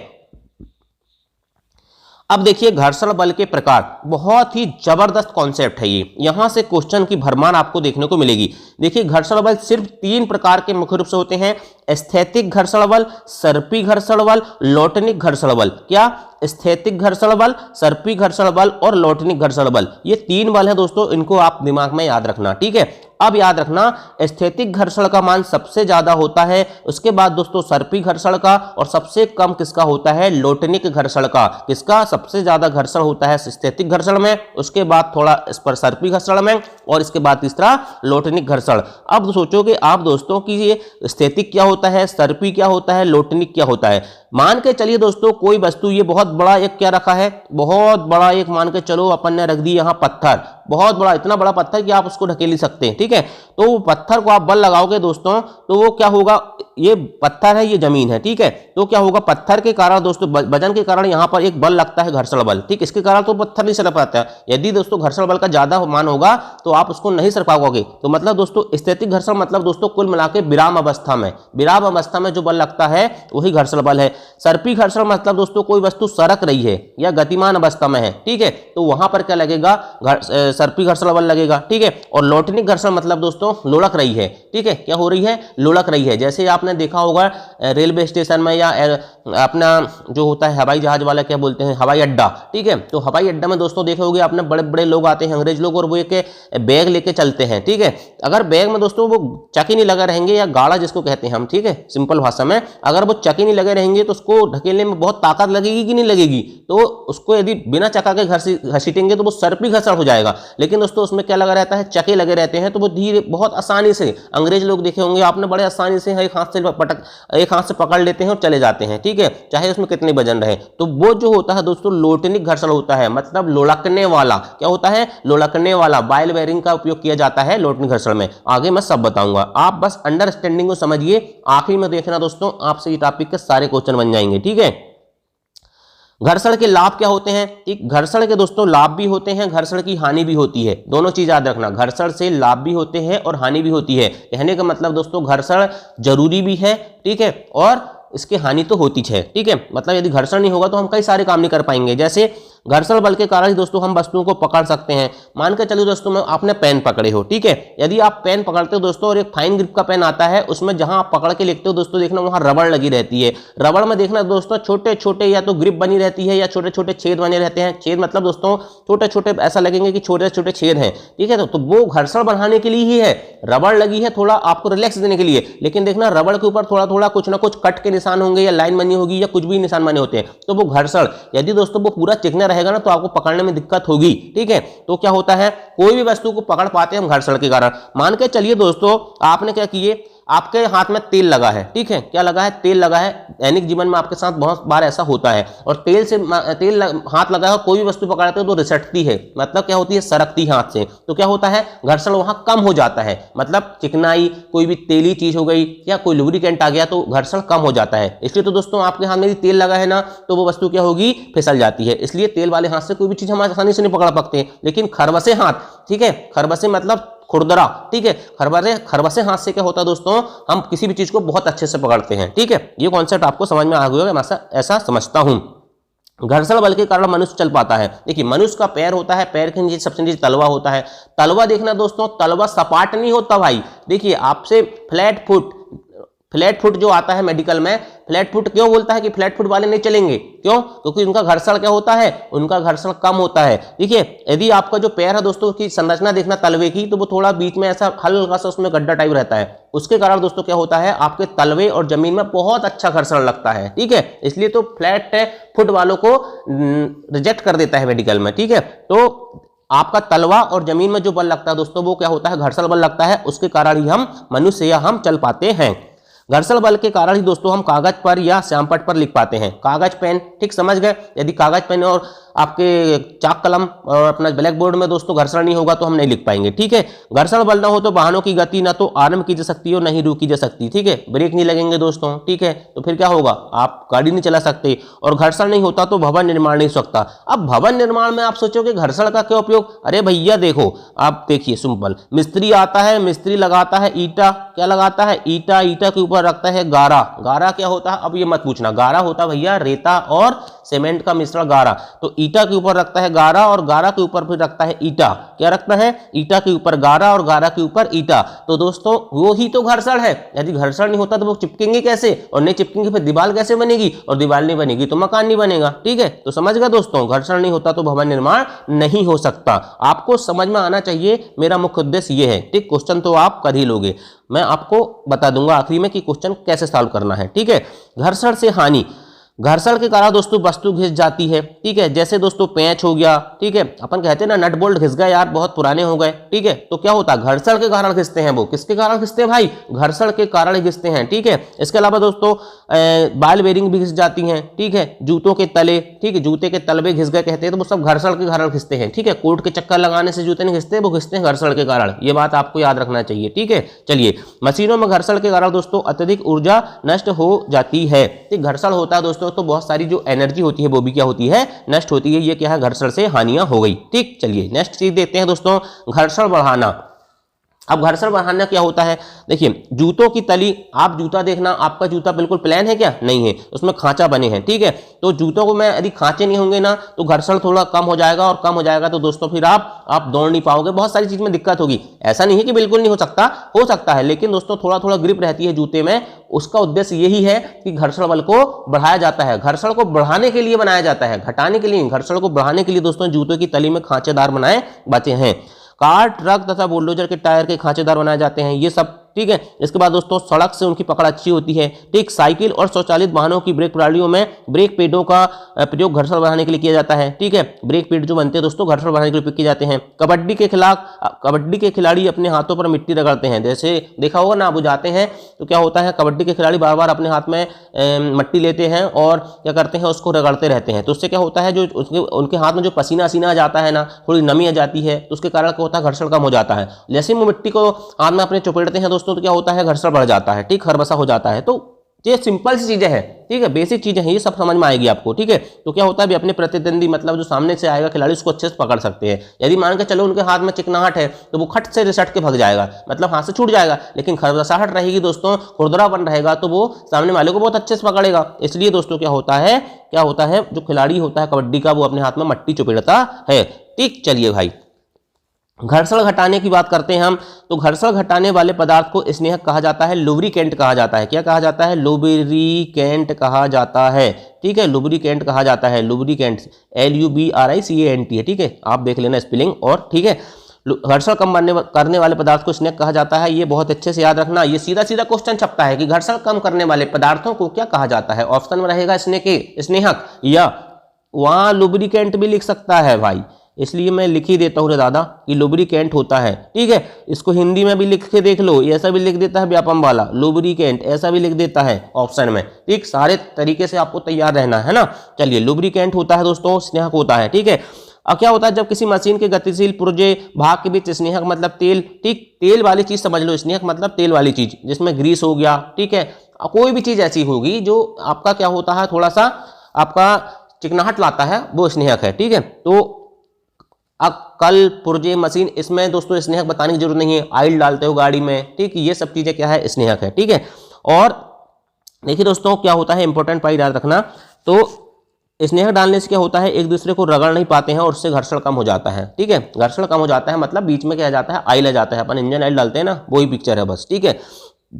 [SPEAKER 1] अब देखिए घर्षण बल के प्रकार, बहुत ही जबरदस्त कॉन्सेप्ट है ये, यहां से क्वेश्चन की भरमार आपको देखने को मिलेगी। देखिए घर्षण बल सिर्फ 3 प्रकार के मुख्य रूप से होते हैं, स्थैतिक घर्षण बल, सर्पी घर्षण बल, लौटनिक घर्षण बल। क्या? स्थैतिक घर्षण बल, सर्पी घर्षण बल और लौटनिक घर्षण बल, ये 3 बल है दोस्तों, इनको आप दिमाग में याद रखना, ठीक है। अब याद रखना स्थैतिक घर्षण का मान सबसे ज्यादा होता है, उसके बाद दोस्तों सर्पी घर्षण का, और सबसे कम किसका होता है? लौटनिक घर्षण का। किसका सबसे ज्यादा घर्षण होता है? स्थैतिक घर्षण में, उसके बाद थोड़ा इस पर सर्पी घर्षण में, और इसके बाद तीसरा लौटनिक घर्षण। अब सोचोगे आप दोस्तों कि ये स्थैतिक क्या होता है, सर्पी क्या होता है, लौटनिक क्या होता है। मान के चलिए दोस्तों कोई वस्तु, ये बहुत बड़ा एक क्या रखा है, बहुत बड़ा एक मान के चलो अपन ने रख दी यहाँ पत्थर, बहुत बड़ा, इतना बड़ा पत्थर कि आप उसको ढकेल नहीं सकते हैं, ठीक है। तो पत्थर को आप बल लगाओगे दोस्तों, तो वो क्या होगा, ये पत्थर है, ये जमीन है, ठीक है। तो क्या होगा, पत्थर के कारण दोस्तों, वजन के कारण यहाँ पर एक बल लगता है, घर्षण बल, ठीक। इसके कारण तो पत्थर नहीं सरक पाता है। यदि दोस्तों घर्षण बल का ज्यादा मान होगा तो आप उसको नहीं सर पाओगे। तो मतलब दोस्तों स्थैतिक घर्षण मतलब दोस्तों कुल मिला के विराम अवस्था में जो बल लगता है वही घर्षण बल है। सर्पी घर्षण मतलब दोस्तों कोई वस्तु सरक रही है या गतिमान अवस्था में है, ठीक है, तो वहां पर क्या लगेगा, सर्पी घर्षण बल लगेगा, ठीक है। और लौटनिक घर्षण मतलब दोस्तों लुढ़क रही है, ठीक है, क्या हो रही है, लुढ़क रही है। जैसे आपने देखा होगा रेलवे स्टेशन में या अपना जो होता है हवाई जहाज वाला, क्या बोलते हैं, हवाई अड्डा, ठीक है। तो हवाई अड्डा में दोस्तों देखे होगे आपने, बड़े बड़े लोग आते हैं, अंग्रेज लोग, और वो एक बैग लेके चलते हैं, ठीक है। अगर बैग में दोस्तों वो चक्की नहीं लगा रहेंगे, या गाड़ा जिसको कहते हैं हम, ठीक है, सिंपल भाषा में, अगर वो चक्की नहीं लगे रहेंगे तो उसको ढकेलने में बहुत ताकत लगेगी कि नहीं लगेगी। तो उसको यदि बिना चक्का के घसीटेंगे तो वो सर्पी घर्षण हो जाएगा। लेकिन दोस्तों उसमें क्या लगा रहता है, चक्के लगे रहते हैं, तो वो धीरे, बहुत आसानी से, अंग्रेज लोग देखे होंगे आपने, बड़े आसानी से एक हाथ से पकड़ लेते हैं और चले जाते हैं, ठीक है, चाहे उसमें कितने वजन रहे। तो वो जो होता है दोस्तों लौटनिक घर्षण होता है, मतलब लुढ़कने वाला। क्या होता है, लुढ़कने वाला। बॉल बेयरिंग का उपयोग किया जाता है लौटनिक घर्षण में, आगे मैं सब बताऊंगा, आप बस अंडरस्टैंडिंग को समझिए। आखिर में देखना दोस्तों, आपसे ये टॉपिक के सारे क्वेश्चन बन जाएंगे, ठीक है। घर्षण के लाभ क्या होते हैं, ठीक, घर्षण के दोस्तों लाभ भी होते हैं, घर्षण की हानि भी होती है, दोनों चीज याद रखना। घर्षण से लाभ भी होते हैं और हानि भी होती है। कहने का मतलब दोस्तों घर्षण जरूरी भी है, ठीक है, और इसकी हानि तो होती है, ठीक है। मतलब यदि घर्षण नहीं होगा तो हम कई सारे काम नहीं कर पाएंगे। जैसे घर्षण बल के कारण ही दोस्तों हम वस्तुओं को पकड़ सकते हैं। मान के चलिए दोस्तों में आपने पेन पकड़े हो, ठीक है, यदि आप पेन पकड़ते हो दोस्तों और एक फाइन ग्रिप का पेन आता है, उसमें जहां आप पकड़ के लिखते हो दोस्तों, देखना वहां रबड़ लगी रहती है। रबड़ में देखना दोस्तों छोटे छोटे या तो ग्रिप बनी रहती है या छोटे छोटे छेद बने रहते हैं। छेद मतलब दोस्तों छोटे छोटे, ऐसा लगेंगे कि छोटे छोटे छेद हैं, ठीक है। तो वो घर्षण बढ़ाने के लिए ही है, रबड़ लगी है थोड़ा आपको रिलैक्स देने के लिए। लेकिन देखना रबड़ के ऊपर थोड़ा थोड़ा कुछ ना कुछ कट के निशान होंगे या लाइन बनी होगी या कुछ भी निशान बने होते हैं, तो वो घर्षण, यदि दोस्तों वो पूरा चिकना रहेगा ना तो आपको पकड़ने में दिक्कत होगी, ठीक है। तो क्या होता है, कोई भी वस्तु को पकड़ पाते हैं हम घर्षण के कारण। मान के चलिए दोस्तों आपने क्या किए, आपके हाथ में तेल लगा है, ठीक है, क्या लगा है, तेल लगा है। दैनिक जीवन में आपके साथ बहुत बार ऐसा होता है, और तेल हाथ लगा है, कोई भी वस्तु पकड़ते हो तो रिसटती है, मतलब क्या होती है, सरकती है हाथ से। तो क्या होता है, घर्षण वहां कम हो जाता है, मतलब चिकनाई, कोई भी तेली चीज हो गई या कोई लुब्रिकेंट आ गया तो घर्षण कम हो जाता है। इसलिए तो दोस्तों आपके हाथ में तेल लगा है ना, तो वो वस्तु क्या होगी, फिसल जाती है। इसलिए तेल वाले हाथ से कोई भी चीज हम आसानी से नहीं पकड़ पाते। लेकिन खरबसे हाथ, ठीक है, खरबसे मतलब खुरदरा, ठीक है, खरबसे हाथ से क्या होता है दोस्तों, हम किसी भी चीज को बहुत अच्छे से पकड़ते हैं, ठीक है। ये कॉन्सेप्ट आपको समझ में आ गया होगा, मैं ऐसा समझता हूं। घर्षण बल के कारण मनुष्य चल पाता है। देखिए मनुष्य का पैर होता है, पैर के नीचे सबसे नीचे तलवा होता है। तलवा देखना दोस्तों, तलवा सपाट नहीं होता भाई। देखिए आपसे फ्लैट फुट जो आता है मेडिकल में, फ्लैट फुट क्यों बोलता है कि फ्लैट फुट वाले नहीं चलेंगे, क्यों, क्योंकि उनका घर्षण क्या होता है, उनका घर्षण कम होता है। देखिए यदि आपका जो पैर है दोस्तों की संरचना देखना तलवे की, तो वो थोड़ा बीच में ऐसा हल्का सा उसमें गड्ढा टाइप रहता है। उसके कारण दोस्तों क्या होता है, आपके तलवे और जमीन में बहुत अच्छा घर्षण लगता है, ठीक है। इसलिए तो फ्लैट फुट वालों को रिजेक्ट कर देता है मेडिकल में, ठीक है। तो आपका तलवा और जमीन में जो बल लगता है दोस्तों, वो क्या होता है, घर्षण बल लगता है। उसके कारण ही हम मनुष्य या हम चल पाते हैं। घर्षण बल के कारण ही दोस्तों हम कागज पर या श्यामपट्ट पर लिख पाते हैं। कागज पेन, ठीक, समझ गए। यदि कागज पेन और आपके चाक कलम और अपना ब्लैक बोर्ड में दोस्तों घर्षण नहीं होगा तो हम नहीं लिख पाएंगे, ठीक है। घर्षण बल ना हो तो वाहनों की गति ना तो आरंभ की जा सकती और नहीं रोकी जा सकती, ठीक है। ब्रेक नहीं लगेंगे दोस्तों, ठीक है, तो फिर क्या होगा, आप गाड़ी नहीं चला सकते। और घर्षण नहीं होता तो भवन निर्माण नहीं हो सकता। अब भवन निर्माण में आप सोचोगे घर्षण का क्या उपयोग, अरे भैया देखो, आप देखिए सिंपल, मिस्त्री आता है, मिस्त्री लगाता है ईटा, क्या लगाता है, ईटा, ईटा के ऊपर रखता है गारा। गारा क्या होता है, अब ये मत पूछना, गारा होता है भैया रेता और सीमेंट का मिश्रण गारा। तो ईटा के ऊपर रखता है गारा और गारा के ऊपर फिर रखता है ईटा। क्या रखता है? ईटा के ऊपर गारा और गारा के ऊपर ईटा। तो दोस्तों वो ही तो घर्षण है। यदि घर्षण नहीं होता तो वो चिपकेंगे कैसे, और नहीं चिपकेंगे फिर दीवार कैसे बनेगी, और दीवार नहीं बनेगी तो मकान नहीं बनेगा। ठीक है, तो समझ गए दोस्तों, घर्षण नहीं होता तो भवन निर्माण नहीं हो सकता। आपको समझ में आना चाहिए, मेरा मुख्य उद्देश्य ये है। ठीक, क्वेश्चन तो आप कर ही लोगे, मैं आपको बता दूंगा आखिरी में कि क्वेश्चन कैसे सॉल्व करना है। ठीक है, घर्षण से हानि, घर्षण के कारण दोस्तों वस्तु घिस जाती है। ठीक है, जैसे दोस्तों पेंच हो गया। ठीक है, अपन कहते हैं ना नट बोल्ट घिस गए यार, बहुत पुराने हो गए। ठीक है, तो क्या होता है, घर्षण के कारण घिसते हैं। वो किसके कारण घिसते हैं भाई? घर्षण के कारण घिसते हैं। ठीक है, इसके अलावा दोस्तों बॉल बेरिंग भी घिस जाती हैं। ठीक है, जूतों के तले, ठीक है, जूते के तलवे घिस गए कहते हैं, तो वो सब घर्षण के कारण घिसते हैं। ठीक है, कोर्ट के चक्कर लगाने से जूते नहीं घिसते, वो घिसते हैं घर्षण के कारण। ये बात आपको याद रखना चाहिए। ठीक है, चलिए, मशीनों में घर्षण के कारण दोस्तों अत्यधिक ऊर्जा नष्ट हो जाती है। ठीक, घर्षण होता है दोस्तों तो बहुत सारी जो एनर्जी होती है वो भी क्या होती है, नष्ट होती है। ये क्या है, घर्षण से हानियां हो गई। ठीक, चलिए नेक्स्ट चीज देखते हैं दोस्तों, घर्षण बढ़ाना। अब घर्षण बढ़ाना क्या होता है, देखिए जूतों की तली, आप जूता देखना, आपका जूता बिल्कुल प्लेन है क्या? नहीं है, उसमें खांचा बने हैं। ठीक है, तो जूतों को में यदि खांचे नहीं होंगे ना तो घर्षण थोड़ा कम हो जाएगा, और कम हो जाएगा तो दोस्तों फिर आप दौड़ नहीं पाओगे, बहुत सारी चीज में दिक्कत होगी। ऐसा नहीं है कि बिल्कुल नहीं हो सकता है, लेकिन दोस्तों थोड़ा थोड़ा ग्रिप रहती है जूते में। उसका उद्देश्य यही है कि घर्षण बल को बढ़ाया जाता है। घर्षण को बढ़ाने के लिए बनाया जाता है, घटाने के लिए। घर्षण को बढ़ाने के लिए दोस्तों जूतों की तली में खांचेदार बनाए जाते हैं। कार, ट्रक तथा बुलडोजर के टायर के खांचेदार बनाए जाते हैं, ये सब। ठीक है, इसके बाद दोस्तों सड़क से उनकी पकड़ अच्छी होती है। ठीक, साइकिल और स्वचालित वाहनों की ब्रेक प्रणालियों में ब्रेक पेडों का प्रयोग घर्षण बढ़ाने के लिए किया जाता है। ठीक है, ब्रेक पेड जो बनते हैं दोस्तों घर्षण बढ़ाने के लिए उपयोग किए जाते हैं। कबड्डी के खिलाड़ी अपने हाथों पर मिट्टी रगड़ते हैं। जैसे देखा होगा ना, वो जाते हैं तो क्या होता है, कबड्डी के खिलाड़ी बार बार अपने हाथ में मिट्टी लेते हैं और क्या करते हैं, उसको रगड़ते रहते हैं। तो उससे क्या होता है, जो उनके हाथ में जो पसीना आ जाता है ना, थोड़ी नमी आ जाती है, तो उसके कारण क्या होता है, घर्षण कम हो जाता है। जैसे वो मिट्टी को हाथ में अपने चुपेड़ते हैं दोस्तों तो क्या होता है, घर्षण बढ़ जाता है। ठीक, खरबसा हो जाता है। तो ये सिंपल सी चीजें हैं। ठीक है, बेसिक चीजें हैं, ये सब समझ में आएगी आपको। ठीक है, तो क्या होता है, अपने प्रतिद्वंदी मतलब जो सामने से आएगा खिलाड़ी, उसको अच्छे से पकड़ सकते हैं। यदि मान के चलो उनके हाथ में चिकनाहट है तो वो खट से रिसट के भाग जाएगा, मतलब हाथ से छूट जाएगा। लेकिन खरबसाहट रहेगी दोस्तों, खुरदरापन रहेगा, तो वो सामने वाले को बहुत अच्छे से पकड़ेगा। इसलिए दोस्तों क्या होता है, जो खिलाड़ी होता है कबड्डी का, वो अपने हाथ में मट्टी चुपेड़ता है। ठीक, चलिए भाई, घर्षण घटाने की बात करते हैं हम। तो घर्षण घटाने वाले पदार्थ को स्नेहक कहा जाता है, लुब्रिकेंट कहा जाता है। क्या कहा जाता है? लुब्रिकेंट कहा जाता है। ठीक है, लुब्रिकेंट कहा जाता है, लुब्रिकेंट LUBRICANT है। ठीक है, आप देख लेना स्पेलिंग। और ठीक है, घर्षण कम करने वाले पदार्थ को स्नेहक कहा जाता है। ये बहुत अच्छे से याद रखना, ये सीधा सीधा क्वेश्चन छपता है कि घर्षण कम करने वाले पदार्थों को क्या कहा जाता है। ऑप्शन में रहेगा स्नेहक, या वहां लुब्रिकेंट भी लिख सकता है भाई, इसलिए मैं लिख ही देता हूँ रे दादा कि लुब्रिकेंट होता है। ठीक है, इसको हिंदी में भी लिख के देख लो, ऐसा भी लिख देता है व्यापम वाला, लुब्रिकेंट ऐसा भी लिख देता है ऑप्शन में। ठीक, सारे तरीके से आपको तैयार रहना है ना। चलिए, लुब्रिकेंट होता है दोस्तों, स्नेहक होता है। ठीक है, अब क्या होता है, जब किसी मशीन के गतिशील पुर्जे भाग के बीच स्नेहक मतलब तेल, ठीक, तेल वाली चीज समझ लो, स्नेहक मतलब तेल वाली चीज, जिसमें ग्रीस हो गया। ठीक है, कोई भी चीज ऐसी होगी जो आपका क्या होता है, थोड़ा सा आपका चिकनाहट लाता है, वो स्नेहक है। ठीक है, तो अब कल पुर्जे मशीन, इसमें दोस्तों स्नेहक बताने की जरूरत नहीं है, ऑयल डालते हो गाड़ी में। ठीक, ये सब चीजें क्या है, स्नेहक है। ठीक है, और देखिए दोस्तों क्या होता है, इंपॉर्टेंट पॉइंट याद रखना। तो स्नेहक डालने से क्या होता है, एक दूसरे को रगड़ नहीं पाते हैं और उससे घर्षण कम हो जाता है। ठीक है, घर्षण कम हो जाता है मतलब बीच में क्या आ जाता है, ऑयल आ जाता है। अपन इंजन ऑयल डालते हैं ना, वही पिक्चर है बस। ठीक है,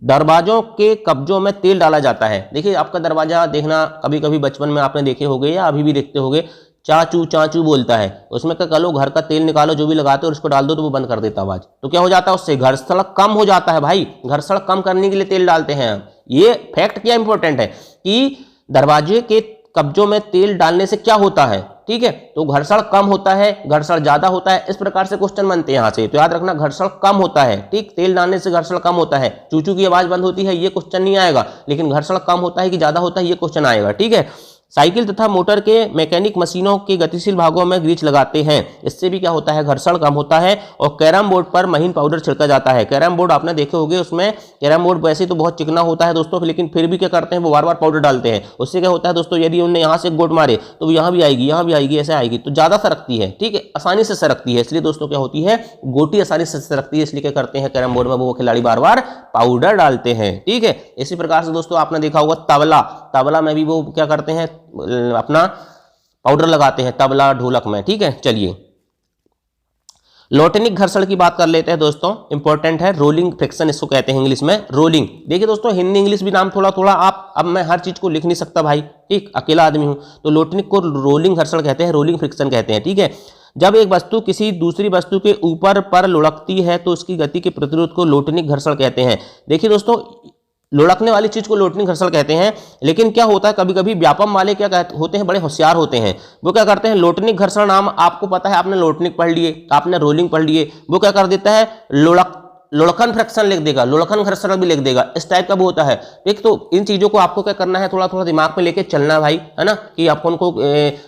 [SPEAKER 1] दरवाजों के कब्जों में तेल डाला जाता है। देखिए, आपका दरवाजा देखना, कभी कभी बचपन में आपने देखे होंगे या अभी भी देखते होंगे, चाचू चाचू बोलता है, उसमें क्या करो, घर का तेल निकालो जो भी लगाते हो, उसको डाल दो तो वो बंद कर देता आवाज। तो क्या हो जाता है, उससे घर्षण कम हो जाता है भाई। घर्षण कम करने के लिए तेल डालते हैं। ये फैक्ट क्या इंपॉर्टेंट है कि दरवाजे के कब्जों में तेल डालने से क्या होता है। ठीक है, तो घर्षण कम होता है, घर्षण ज्यादा होता है, इस प्रकार से क्वेश्चन बनते हैं यहाँ से। तो याद रखना, घर्षण कम होता है। ठीक, तेल डालने से घर्षण कम होता है। चूचू की आवाज बंद होती है, ये क्वेश्चन नहीं आएगा, लेकिन घर्षण कम होता है कि ज्यादा होता है, ये क्वेश्चन आएगा। ठीक है, साइकिल तथा मोटर के मैकेनिक मशीनों के गतिशील भागों में ग्रीस लगाते हैं, इससे भी क्या होता है, घर्षण कम होता है। और कैरम बोर्ड पर महीन पाउडर छिड़का जाता है। कैरम बोर्ड आपने देखे होंगे, उसमें कैरम बोर्ड वैसे तो बहुत चिकना होता है दोस्तों, लेकिन फिर भी क्या करते हैं, वो बार बार पाउडर डालते हैं। उससे क्या होता है दोस्तों, यदि उन्होंने यहाँ से एक गोट मारे तो वो यहाँ भी आएगी, यहाँ भी आएगी, ऐसे आएगी, तो ज्यादा सरकती है। ठीक है, आसानी से सरकती है, इसलिए दोस्तों क्या होती है, गोटी आसानी से सरकती है, इसलिए क्या करते हैं, कैरम बोर्ड में वो खिलाड़ी बार बार पाउडर डालते हैं। ठीक है, इसी प्रकार से दोस्तों आपने देखा होगा तबला, तबला में भी वो क्या करते हैं, अपना पाउडर लगाते हैं तबला ढोलक में, ठीक है। चलिए लोटनिक घर्षण की बात कर लेते हैं दोस्तों, इंपॉर्टेंट है, रोलिंग फ्रिक्शन इसको कहते हैं इंग्लिश में, रोलिंग। देखिए दोस्तों हिंदी इंग्लिश भी नाम थोड़ा थोड़ा आप, अब मैं हर चीज को लिख नहीं सकता भाई, ठीक, अकेला आदमी हूं, तो लोटनिक को रोलिंग घर्षण कहते हैं, रोलिंग फ्रिक्शन कहते हैं, ठीक है। जब एक वस्तु किसी दूसरी वस्तु के ऊपर पर लुढ़कती है तो उसकी गति के प्रतिरोध को लोटनिक घर्षण कहते हैं। देखिए दोस्तों लुढ़कने वाली चीज को लोटनिक घर्षण कहते हैं, लेकिन क्या होता है कभी कभी व्यापम वाले क्या होते हैं, बड़े होशियार होते हैं, वो क्या करते हैं लोटनिक घर्षण नाम आपको पता है, आपने लोटनिक पढ़ लिए, आपने रोलिंग पढ़ लिए, वो क्या कर देता है लुढ़कन फ्रिक्शन लिख देगा, लुढ़कन घर्षण भी लिख देगा, इस टाइप का भी होता है। एक तो इन चीजों को आपको क्या करना है, थोड़ा थोड़ा दिमाग में लेके चलना है भाई, है ना, कि आपको उनको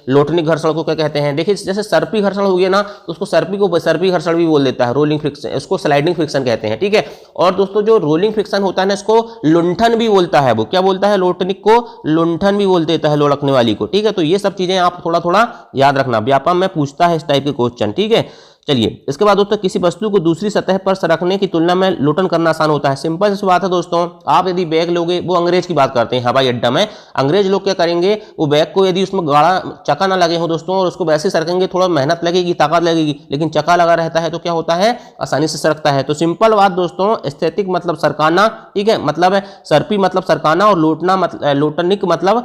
[SPEAKER 1] लोटनिक घर्षण को क्या कहते हैं। देखिए जैसे सर्पी घर्षण हो गया ना, तो उसको सर्पी घर्षण भी बोल देता है, रोलिंग फ्रिक्शन, इसको स्लाइडिंग फ्रिक्शन कहते हैं, ठीक है। और दोस्तों जो रोलिंग फ्रिक्शन होता है ना, इसको लुंठन भी बोलता है, वो क्या बोलता है, लोटनिक को लुंठन भी बोल देता है, लुढ़कने वाली को, ठीक है। तो ये सब चीजें आप थोड़ा थोड़ा याद रखना, व्यापम में पूछता है इस टाइप के क्वेश्चन, ठीक है। चलिए इसके बाद दोस्तों किसी वस्तु को दूसरी सतह पर सरकने की तुलना में लोटन करना आसान होता है। सिंपल सी बात है दोस्तों, आप यदि बैग लोगे, वो अंग्रेज की बात करते हैं हवाई अड्डा में, अंग्रेज लोग क्या करेंगे, वो बैग को यदि उसमें गाढ़ा चक्का ना लगे हो दोस्तों, और उसको वैसे सरकेंगे, थोड़ा मेहनत लगेगी, ताकत लगेगी, लेकिन चक्का लगा रहता है तो क्या होता है, आसानी से सरकता है। तो सिंपल बात दोस्तों, एस्थेटिक मतलब सरकाना, ठीक है, मतलब सर्पी मतलब सरकाना, और लोटना मतलब लोटनिक मतलब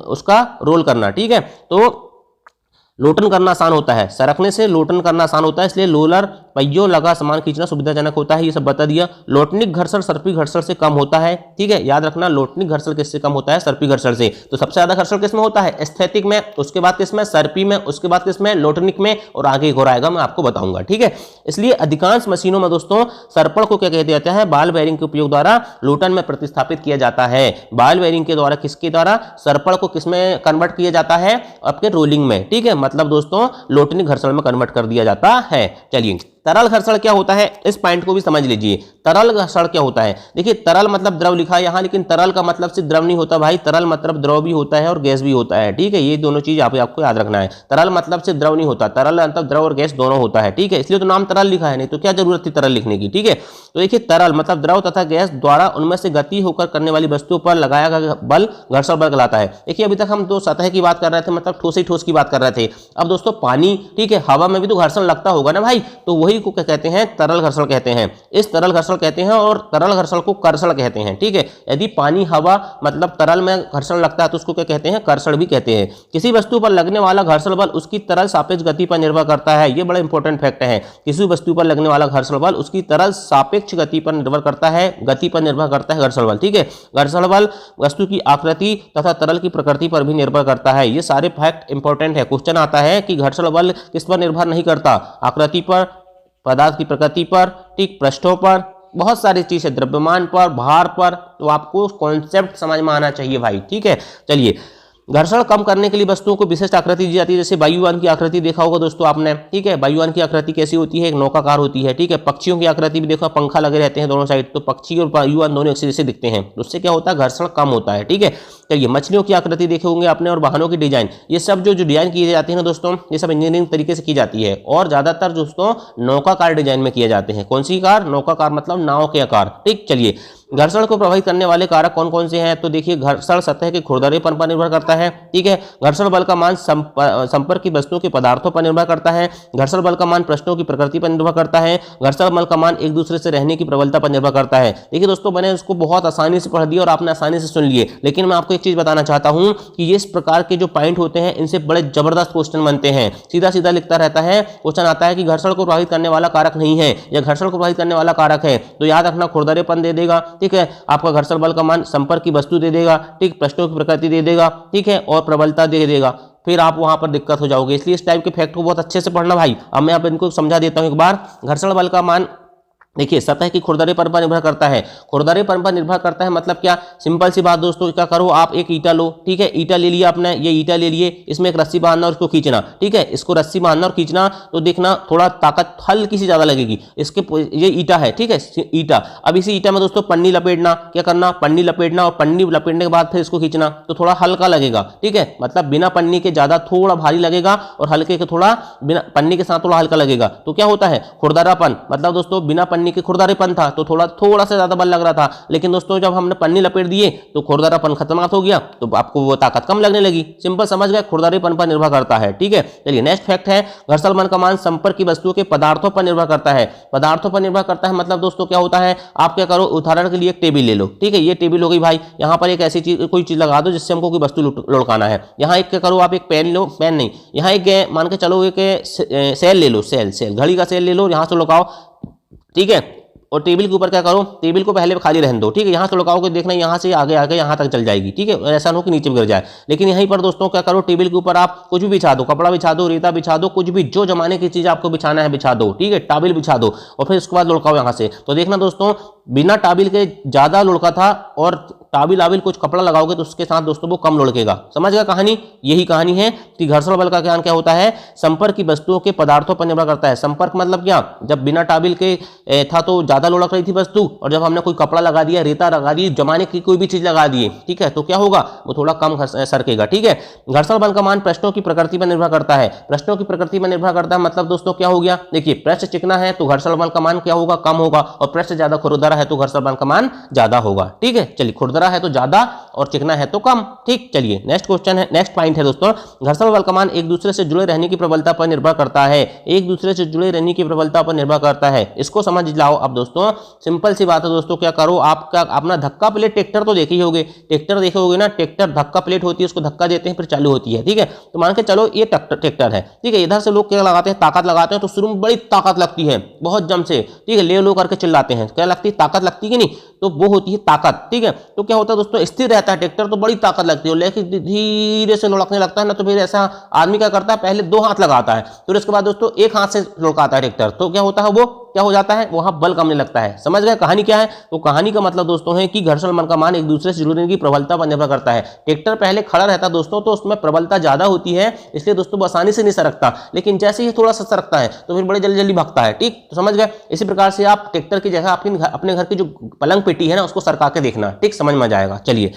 [SPEAKER 1] उसका रोल करना, ठीक है। तो लोटन करना आसान होता है, सरकने से लोटन करना आसान होता है, इसलिए लोलर पहियों लगा सामान खींचना सुविधाजनक होता है, ये सब बता दिया। लोटनिक घर्षण सर्पी घर्षण से कम होता है, ठीक है, याद रखना, लोटनिक घर्षण किससे कम होता है, सर्पी घर्षण से। तो सबसे ज्यादा घर्षण किसमें होता है, एस्थेटिक में, उसके बाद किसमें, सर्पी में, उसके बाद किसमें, लोटनिक में, और आगे एक और आएगा मैं आपको बताऊंगा, ठीक है। इसलिए अधिकांश मशीनों में दोस्तों सर्पण को क्या कहते जाता है, बॉल बेयरिंग के उपयोग द्वारा लोटन में प्रतिस्थापित किया जाता है। बॉल बेयरिंग के द्वारा किसके द्वारा, सर्पण को किसमें कन्वर्ट किया जाता है, आपके रोलिंग में, ठीक है, मतलब दोस्तों लोटनिक घर्षण में कन्वर्ट कर दिया जाता है। चलिए तरल घर्षण क्या होता है, इस पॉइंट को भी समझ लीजिए। तरल घर्षण क्या होता है, देखिए तरल मतलब द्रव लिखा है यहाँ, लेकिन तरल का मतलब सिर्फ द्रव नहीं होता भाई, तरल मतलब द्रव भी होता है और गैस भी होता है, ठीक है, ये दोनों चीज आपको याद रखना है। तरल मतलब सिर्फ द्रव नहीं होता, तरल मतलब द्रव और गैस दोनों होता है, ठीक है, इसलिए तो नाम तरल लिखा है, नहीं तो क्या जरूरत थी तरल लिखने की, ठीक है। तो देखिए तरल मतलब द्रव तथा गैस द्वारा उनमें से गति होकर करने वाली वस्तुओं पर लगाया गया बल घर्षण बल कहलाता है। देखिए अभी तक हम दो सतह की बात कर रहे थे, मतलब ठोस ही ठोस की बात कर रहे थे। अब दोस्तों पानी, ठीक है, हवा में भी तो घर्षण लगता होगा ना भाई, तो वही को क्या कहते हैं, तरल घर्षण कहते हैं, इस तरल घर्षण कहते हैं, और तरल घर्षण को कर्षण कहते हैं, ठीक है। यदि पानी हवा मतलब तरल में घर्षण लगता है तो उसको क्या कहते हैं, कर्षण भी कहते हैं। किसी वस्तु पर लगने वाला घर्षण बल उसकी तरल सापेक्ष गति पर निर्भर करता है, ये बड़ा इंपॉर्टेंट फैक्ट है। किसी वस्तु पर लगने वाला घर्षण बल उसकी तरल सापेक्ष गति पर निर्भर करता है, गति पर निर्भर करता है घर्षण बल, ठीक है। घर्षण बल वस्तु की आकृति तथा तरल की प्रकृति पर भी निर्भर करता है, ये सारे फैक्ट इंपॉर्टेंट है। क्वेश्चन आता है कि घर्षण बल किस पर निर्भर नहीं करता, आकृति पर, पदार्थ की प्रकृति पर, ठीक, पृष्ठों पर, बहुत सारी चीजें, द्रव्यमान पर, भार पर, तो आपको कॉन्सेप्ट समझ में आना चाहिए भाई, ठीक है। चलिए घर्षण कम करने के लिए वस्तुओं को विशिष्ट आकृति दी जाती है, जैसे वायुयान की आकृति देखा होगा दोस्तों आपने, ठीक है। वायुयान की आकृति कैसी होती है, एक नौकाकार होती है, ठीक है। पक्षियों की आकृति भी देखो, पंखा लगे रहते हैं दोनों साइड, तो पक्षी और वायुयान दोनों एक जैसे दिखते हैं, उससे क्या होता है, घर्षण कम होता है, ठीक है। चलिए मछलियों की आकृति देखे होंगे आपने, और वाहनों की डिजाइन, ये सब जो डिजाइन किए जाते हैं ना दोस्तों, ये सब इंजीनियरिंग तरीके से की जाती है, और ज्यादातर दोस्तों नौकाकार डिजाइन में किए जाते हैं। कौन सी कार, नौकाकार मतलब नाव के आकार, ठीक। चलिए घर्षण को प्रभावित करने वाले कारक कौन कौन से हैं, तो देखिए घर्षण सतह के खुरदरेपन पर निर्भर करता है, ठीक है। घर्षण बल का मान संपर्क की वस्तुओं के पदार्थों पर निर्भर करता है। घर्षण बल का मान पृष्ठों की प्रकृति पर निर्भर करता है। घर्षण बल का मान एक दूसरे से रहने की प्रबलता पर निर्भर करता है। देखिए दोस्तों मैंने उसको बहुत आसानी से पढ़ दिया और आपने आसानी से सुन लिए, लेकिन मैं आपको एक चीज बताना चाहता हूं कि ये इस प्रकार के जो पॉइंट होते हैं इनसे बड़े जबरदस्त क्वेश्चन बनते हैं। सीधा सीधा लिखता रहता है, क्वेश्चन आता है कि घर्षण को प्रभावित करने वाला कारक नहीं है या घर्षण को प्रभावित करने वाला कारक है, तो याद रखना खुरदरेपन दे देगा, ठीक है। आपका घर्षण बल का मान संपर्क की वस्तु दे देगा, ठीक, पृष्ठों की प्रकृति दे देगा, ठीक है, और प्रबलता दे देगा, फिर आप वहां पर दिक्कत हो जाओगे। इसलिए इस टाइप के फैक्ट को बहुत अच्छे से पढ़ना भाई। अब मैं आप इनको समझा देता हूं एक बार। घर्षण बल का मान देखिए सतह की खुरदरेपन पर निर्भर करता है। खुरदरेपन पर निर्भर करता है मतलब क्या, सिंपल सी बात दोस्तों, क्या करो आप एक ईटा लो, ठीक है, ईटा ले लिया आपने, ये ईटा ले लिए, इसमें एक रस्सी बांधना और इसको खींचना, ठीक है, इसको रस्सी बांधना और खींचना, तो देखना थोड़ा ताकत हल्की सी ज्यादा लगेगी। इसके ये ईटा है, ठीक है, ईटा, अब इसी ईटा में दोस्तों पन्नी लपेटना, क्या करना, पन्नी लपेटना, और पन्नी लपेटने के बाद फिर इसको खींचना, तो थोड़ा हल्का लगेगा, ठीक है, मतलब बिना पन्नी के ज्यादा थोड़ा भारी लगेगा और हल्के के थोड़ा बिना पन्नी के साथ थोड़ा हल्का लगेगा। तो क्या होता है खुरदरापन, मतलब दोस्तों बिना पन्नी पन्नी के खुरदरापन था तो थोड़ा सा ज्यादा बल लग रहा था, लेकिन दोस्तों जब हमने पन्नी लपेट दिए तो खुरदरापन खत्म हो गया, तो आपको वो ताकत कम लगने लगी। सिंपल समझ गए, खुरदरेपन पर निर्भर करता है। ठीक है, चलिए नेक्स्ट फैक्ट है, घर्षण बल का मान संपर्क की वस्तुओं के पदार्थों पर निर्भर करता है। पदार्थों पर निर्भर करता है मतलब दोस्तों क्या होता है, आप क्या करो, उदाहरण के लिए एक टेबल ले लो। ठीक है, ये टेबल हो गई भाई, यहाँ पर एक ऐसी चीज कोई चीज लगा दो जिससे हमको कोई वस्तु लुढ़काना है। यहाँ एक क्या करो, आप एक पेन लो, पेन नहीं, यहाँ एक मान के चलो एक सेल ले लो, सेल घड़ी का सेल ले लो, यहाँ से लुकाओ। ठीक है, और टेबल के ऊपर क्या करो, टेबल को पहले खाली रहने दो। ठीक है, यहाँ से लुकाओगे, देखना यहाँ से आगे आगे यहाँ तक चल जाएगी। ठीक है, ऐसा ना हो कि नीचे गिर जाए। लेकिन यहीं पर दोस्तों क्या करो, टेबल के ऊपर आप कुछ भी बिछा दो, कपड़ा बिछा दो, रेता बिछा दो, कुछ भी जो जमाने की चीज आपको बिछाना है बिछा दो। ठीक है, टाबिल बिछा दो और फिर उसके बाद लुढ़काओ यहाँ से। तो देखना दोस्तों, बिना टाबिल के ज्यादा लुढ़का था और टाबिल आबिल कुछ कपड़ा लगाओगे तो उसके साथ दोस्तों वो कम लुढ़केगा। समझ गया कहानी, यही कहानी है कि घर्षण बल का ज्ञान क्या होता है, संपर्क की वस्तुओं के पदार्थों पर निर्भर करता है। संपर्क मतलब क्या, जब बिना टाबिल के था तो ज्यादा लुढ़क रही थी वस्तु, और जब हमने कोई कपड़ा लगा दिया, रेता लगा दी, जमाने की कोई भी चीज लगा दिए, ठीक है, तो क्या होगा, वो थोड़ा कम सरकेगा। ठीक है, घर्षण बल का मान प्रश्नों की प्रकृति पर निर्भर करता है। प्रश्नों की प्रकृति पर निर्भर करता है मतलब दोस्तों क्या हो गया, देखिए पृष्ठ चिकना है तो घर्षण बल का मान क्या होगा, कम होगा, और पृष्ठ ज्यादा खुरदरा है तो घर्षण बल का मान ज्यादा होगा। ठीक है, चलिए खुरदरा है तो ज्यादा और चिकना है तो कम। ठीक, चलिए नेक्स्ट क्वेश्चन है, नेक्स्ट पॉइंट है दोस्तों, घर्षण बल का मान एक दूसरे से जुड़े रहने की प्रबलता पर निर्भर करता है। एक दूसरे से जुड़े रहने की प्रबलता पर निर्भर करता है, इसको समझ लाओ। अब दोस्तों सिंपल सी बात है दोस्तों, क्या करो, आपका अपना धक्का प्लेट, ट्रैक्टर तो देखे ही होगे, ट्रैक्टर देखे होगे ना, ट्रैक्टर धक्का प्लेट होती है, उसको धक्का देते हैं फिर चालू होती है। ठीक है, तो मान के चलो ये ट्रैक्टर है। ठीक है, इधर से लोग क्या लगाते हैं, ताकत लगाते हैं, तो शुरू में बड़ी ताकत लगती है, बहुत जम से। ठीक है, ले लो करके चिल्लाते हैं, क्या लगती है, ताकत लगती है कि नहीं, तो वो होती है ताकत। ठीक है, तो क्या होता है दोस्तों, स्थिर रहता है ट्रैक्टर तो बड़ी ताकत लगती है, लेकिन धीरे से लुढ़कने लगता है ना, तो फिर ऐसा आदमी क्या करता है, पहले 2 हाथ लगाता है, फिर उसके बाद दोस्तों 1 हाथ से लुढ़काता है ट्रैक्टर, तो क्या होता है, वो क्या हो जाता है, वहां बल कम नहीं लगता है। समझ गए कहानी क्या है, तो कहानी का मतलब दोस्तों है कि घर्षण बल का मान एक दूसरे से जुड़ने की प्रबलता पर निर्भर करता है। ट्रैक्टर पहले खड़ा रहता है दोस्तों तो उसमें प्रबलता ज्यादा होती है, इसलिए दोस्तों वो आसानी से नहीं सरकता, लेकिन जैसे ही थोड़ा सा सरकता है तो फिर बड़े जल्दी जल्दी भागता है। ठीक, तो समझ गए। इसी प्रकार से आप ट्रैक्टर की जगह अपने घर की जो पलंग पेटी है ना, उसको सरका के देखना। ठीक, समझ में आ जाएगा। चलिए,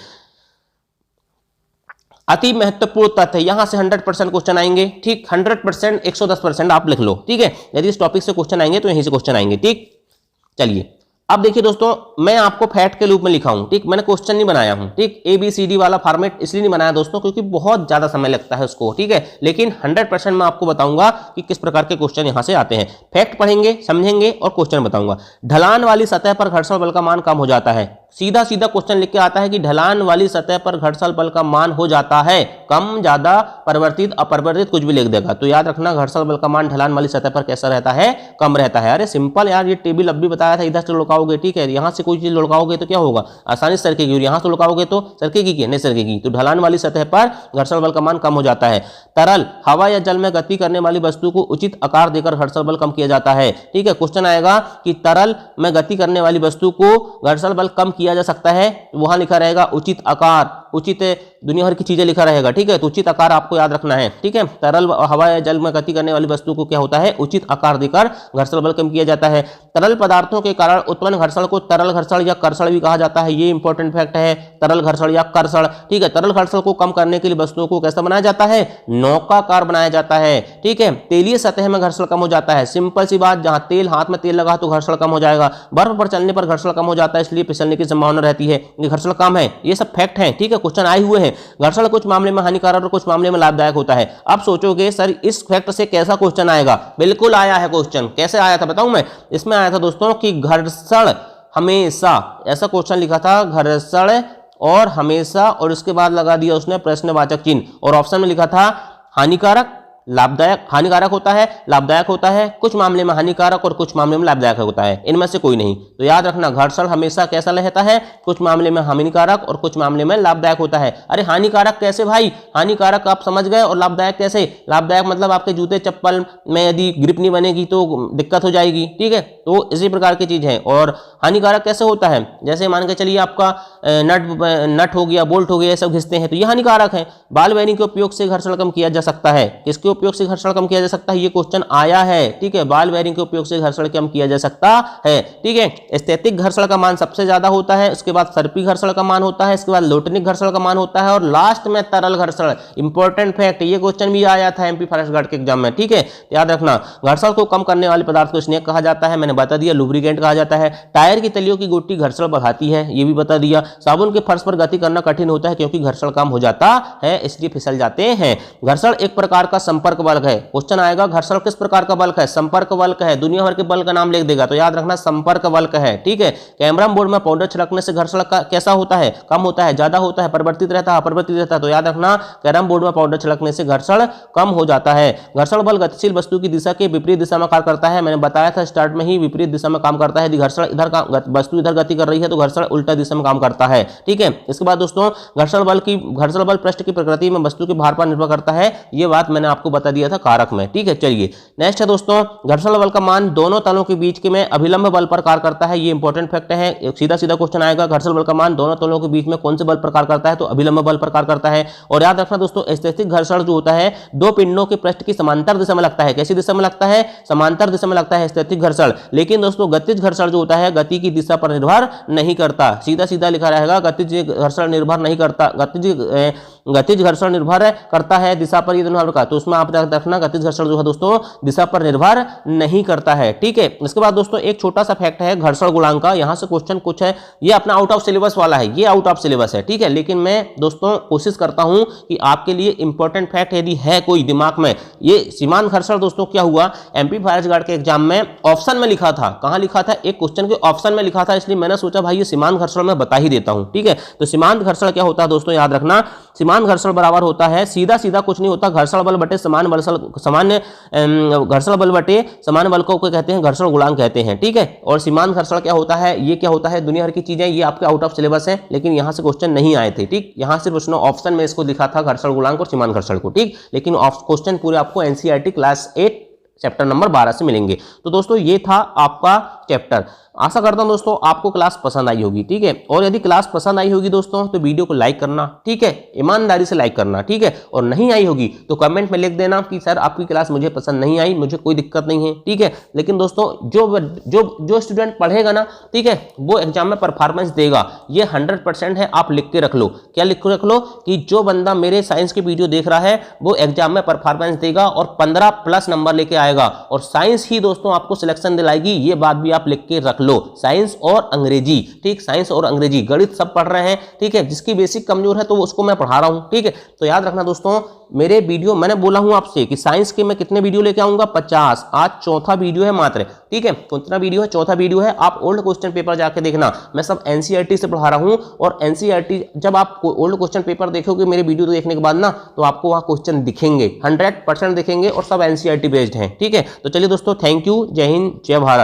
[SPEAKER 1] अति महत्वपूर्ण तथ्य, यहां से 100% क्वेश्चन आएंगे। ठीक, 100%, 110% आप लिख लो। ठीक है, यदि इस टॉपिक से क्वेश्चन आएंगे तो यहीं से क्वेश्चन आएंगे। ठीक, चलिए अब देखिए दोस्तों, मैं आपको फैक्ट के रूप में लिखा हूं। ठीक, मैंने क्वेश्चन नहीं बनाया हूं। ठीक, ABCD वाला फॉर्मेट इसलिए नहीं बनाया दोस्तों क्योंकि बहुत ज्यादा समय लगता है उसको। ठीक है, लेकिन 100% मैं आपको बताऊंगा कि किस प्रकार के क्वेश्चन यहां से आते हैं। फैक्ट पढ़ेंगे, समझेंगे और क्वेश्चन बताऊंगा। ढलान वाली सतह पर घर्षण बल का मान कम हो जाता है। सीधा सीधा क्वेश्चन लिख के आता है कि ढलान वाली सतह पर घर्षण बल का मान हो जाता है कम, ज्यादा, परिवर्तित, अपरिवर्तित, कुछ भी लिख देगा। तो याद रखना, घर्षण बल का मान ढलान वाली सतह पर कैसा रहता है, कम रहता है। अरे सिंपल यार, ये टेबल अब भी बताया था, इधर से लुढ़काओगे, ठीक है, यहां से कोई चीज लुढ़काओगे तो क्या होगा, आसानी से सरकेगी, और यहां से लुढ़काओगे तो सरकेगी कि नहीं सरकेगी। तो ढलान वाली सतह पर घर्षण बल का मान कम हो जाता है। तरल, हवा या जल में गति करने वाली वस्तु को उचित आकार देकर घर्षण बल कम किया जाता है। ठीक है, क्वेश्चन आएगा कि तरल में गति करने वाली वस्तु को घर्षण बल कम किया जा सकता है, वहां लिखा रहेगा उचित आकार, उचित दुनिया भर की चीजें लिखा रहेगा। ठीक है, तो उचित आकार आपको याद रखना है। ठीक है, तरल हवा या जल में गति करने वाली वस्तु को क्या होता है, उचित आकार देकर घर्षण बल कम किया जाता है। तरल पदार्थों के कारण उत्पन्न घर्षण को तरल घर्षण या कर्षण भी कहा जाता है। ये इंपॉर्टेंट फैक्ट है, तरल घर्षण या कर्षण। ठीक है, तरल घर्षण को कम करने के लिए वस्तुओं को कैसा बनाया जाता है, नौकाकार बनाया जाता है। ठीक है, तेलीय सतह में घर्षण कम हो जाता है। सिंपल सी बात, जहां तेल, हाथ में तेल लगा तो घर्षण कम हो जाएगा। बर्फ पर चलने पर घर्षण कम हो जाता है, इसलिए फिसलने की संभावना रहती है, घर्षण कम है। ये सब फैक्ट है। ठीक है, क्वेश्चन आए हुए हैं। घर्षण कुछ मामले में हानिकारक और कुछ मामले में लाभदायक होता है। अब सोचोगे सर इस फैक्ट से कैसा क्वेश्चन आएगा, बिल्कुल आया है क्वेश्चन। कैसे आया था बताऊं मैं, इसमें आया था दोस्तों कि घर्षण हमेशा, ऐसा क्वेश्चन लिखा था, घर्षण और हमेशा, और उसके बाद लगा दिया उसने प्रश्नवाचक चिन्ह, और ऑप्शन में लिखा था हानिकारक, लाभदायक, हानिकारक होता है, लाभदायक होता है, कुछ मामले में हानिकारक और कुछ मामले में लाभदायक होता है, इनमें से कोई नहीं। तो याद रखना, घर्षण हमेशा कैसा रहता है, कुछ मामले में हानिकारक और कुछ मामले में लाभदायक होता है। अरे हानिकारक कैसे भाई, हानिकारक आप समझ गए, और लाभदायक कैसे, लाभदायक मतलब आपके जूते चप्पल में यदि ग्रिप नहीं बनेगी तो दिक्कत हो जाएगी। ठीक है, तो इसी प्रकार की चीज है। और हानिकारक कैसे होता है, जैसे मान के चलिए आपका नट हो गया, बोल्ट हो गया, ये सब घिसते हैं तो ये हानिकारक है। बॉल बेयरिंग के उपयोग से घर्षण कम किया जा सकता है, किसके उपयोग से घर्षण कम किया जा सकता है, ये क्वेश्चन आया है, ठीक है। बॉल बेयरिंग के उपयोग से घर्षण कम किया जा सकता है, ठीक है। स्थैतिक घर्षण का मान सबसे ज्यादा होता है, उसके बाद सर्पी घर्षण का मान होता है, इसके बाद लोटनिक घर्षण का मान होता है, और लास्ट में तरल घर्षण। इंपॉर्टेंट फैक्ट, ये क्वेश्चन भी आया था एमपी फॉरेस्ट गार्ड के एग्जाम में, ठीक है। याद रखना, घर्षण को कम करने वाले पदार्थ को स्नेक कहा जाता है, मैंने बता दिया। लुब्रिकेंट कहा जाता है। टायर की तलियों की गोटी घर्षण बढ़ाती है, ये भी बता दिया। साबुन के फर्श पर गति करना कठिन होता है क्योंकि घर्षण कम हो जाता है, इसलिए फिसल जाते हैं। घर्षण एक प्रकार का संपर्क बल है। क्वेश्चन आएगा घर्षण किस प्रकार का बल है? संपर्क बल है। दुनिया भर के बल का नाम लिख देगा, तो याद रखना संपर्क बल है, ठीक है। कैमरम बोर्ड में पाउडर छिड़कने से घर्षण कैसा होता है? कम होता है, ज्यादा होता है, परिवर्तित रहता है, अपरिवर्तित रहता है? तो याद रखना कैरम बोर्ड में पाउडर छिड़कने से घर्षण कम हो जाता है। घर्षण बल गतिशील वस्तु की दिशा के विपरीत दिशा में कार्य करता है, मैंने बताया था स्टार्ट में ही, विपरीत दिशा में काम करता है। यदि घर्षण इधर का वस्तु इधर गति कर रही है तो घर्षण उल्टा दिशा में काम करता है, ठीक है। इसके बाद दोस्तों घर्षण बल पृष्ठ की प्रकृति में वस्तु के भार पर निर्भर करता है, ये बात मैंने आपको बता दिया था कारक में, ठीक है। चलिए नेक्स्ट है दोस्तों, घर्षण बल का मान दोनों तलों के बीच के में अभिलंब बल पर कार्य करता है, ये इंपॉर्टेंट फैक्ट है। एक सीधा सीधा क्वेश्चन आएगा, घर्षण बल का मान दोनों तलों के बीच में कौन से बल पर कार्य करता है? तो अभिलंब बल पर कार्य करता है। और याद रखना दोस्तों, स्थैतिक घर्षण जो होता है दो पिंडों के पृष्ठ की समांतर दिशा में लगता है। कैसी दिशा में लगता है? समांतर दिशा में लगता है स्थैतिक घर्षण। लेकिन दोस्तों गतिज घर्षण जो होता है गति की दिशा पर निर्भर नहीं करता, सीधा सीधा लिखा रहेगा, गतिज घर्षण निर्भर नहीं करता, गतिज घर्षण निर्भर करता है दिशा पर, ये दोनों का। तो उसमें आप रखना गतिज घर्षण जो है दोस्तों दिशा पर निर्भर नहीं करता है, ठीक है। इसके बाद दोस्तों एक छोटा सा फैक्ट है घर्षण गुणांक का, यहां से क्वेश्चन कुछ है, ये अपना आउट ऑफ सिलेबस वाला है, ये आउट ऑफ सिलेबस है, ठीक है। लेकिन मैं दोस्तों कोशिश करता हूं कि आपके लिए इंपॉर्टेंट फैक्ट यदि है कोई दिमाग में, ये सीमांत घर्षण दोस्तों क्या हुआ, एमपी फॉरेस्ट गार्ड के एग्जाम में ऑप्शन में लिखा था। कहां लिखा था? एक क्वेश्चन के ऑप्शन में लिखा था, इसलिए मैंने सोचा भाई ये सीमांत घर्षण में बता ही देता हूं, ठीक है। तो सीमांत घर्षण क्या होता है दोस्तों, याद रखना, सीमांत घर्षण बराबर होता है, सीधा सीधा कुछ नहीं होता, घर्षण बल बटे समान बल, घर्षण बल बटे समान बल को कहते हैं घर्षण गुणांक कहते हैं, ठीक है। और सीमांत घर्षण क्या होता है, ये क्या होता है, दुनिया भर की चीजें, ये आपके आउट ऑफ सिलेबस है, लेकिन यहां से क्वेश्चन नहीं आए थे, ठीक। यहां सिर्फ उसने ऑप्शन में इसको लिखा था घर्षण गुणांक और सीमांत घर्षण को, ठीक। लेकिन क्वेश्चन पूरे आपको एनसीईआरटी क्लास 8 चैप्टर नंबर 12 से मिलेंगे। तो दोस्तों ये था आपका चैप्टर। आशा करता हूं दोस्तों आपको क्लास पसंद आई होगी, ठीक है। और यदि क्लास पसंद आई होगी दोस्तों तो वीडियो को लाइक करना, ठीक है, ईमानदारी से लाइक करना, ठीक है। और नहीं आई होगी तो कमेंट में लिख देना कि सर आपकी क्लास मुझे पसंद नहीं आई, मुझे कोई दिक्कत नहीं है, ठीक है। लेकिन दोस्तों जो स्टूडेंट पढ़ेगा ना, ठीक है, वो एग्जाम में परफॉर्मेंस देगा, ये 100% है। आप लिख के रख लो, क्या लिख के रख लो कि जो बंदा मेरे साइंस की वीडियो देख रहा है वो एग्जाम में परफॉर्मेंस देगा और 15+ नंबर लेके आएगा, और साइंस ही दोस्तों आपको सिलेक्शन दिलाएगी, ये बात भी आप लिख के रख लो। साइंस और अंग्रेजी, ठीक, साइंस और अंग्रेजी, गणित सब पढ़ रहे हैं, ठीक है। जिसकी बेसिक कमजोर है तो उसको मैं पढ़ा रहा हूं, ठीक है। तो याद रखना दोस्तों, मेरे वीडियो, मैंने बोला हूं आपसे कि साइंस के मैं कितने वीडियो लेके आऊंगा, 50। आज चौथा वीडियो है मात्र, ठीक है। कितना वीडियो है? चौथा वीडियो है। आप ओल्ड क्वेश्चन पेपर जाके देखना, मैं सब एनसीईआरटी से पढ़ा रहा हूं। और एनसीईआरटी जब आप ओल्ड क्वेश्चन पेपर देखोगे मेरे वीडियो देखने के बाद ना, तो आपको वहां क्वेश्चन दिखेंगे, 100% दिखेंगे, और सब एनसीईआरटी बेस्ड हैं, ठीक है। तो चलिए दोस्तों, थैंक यू, जय हिंद, जय भारत।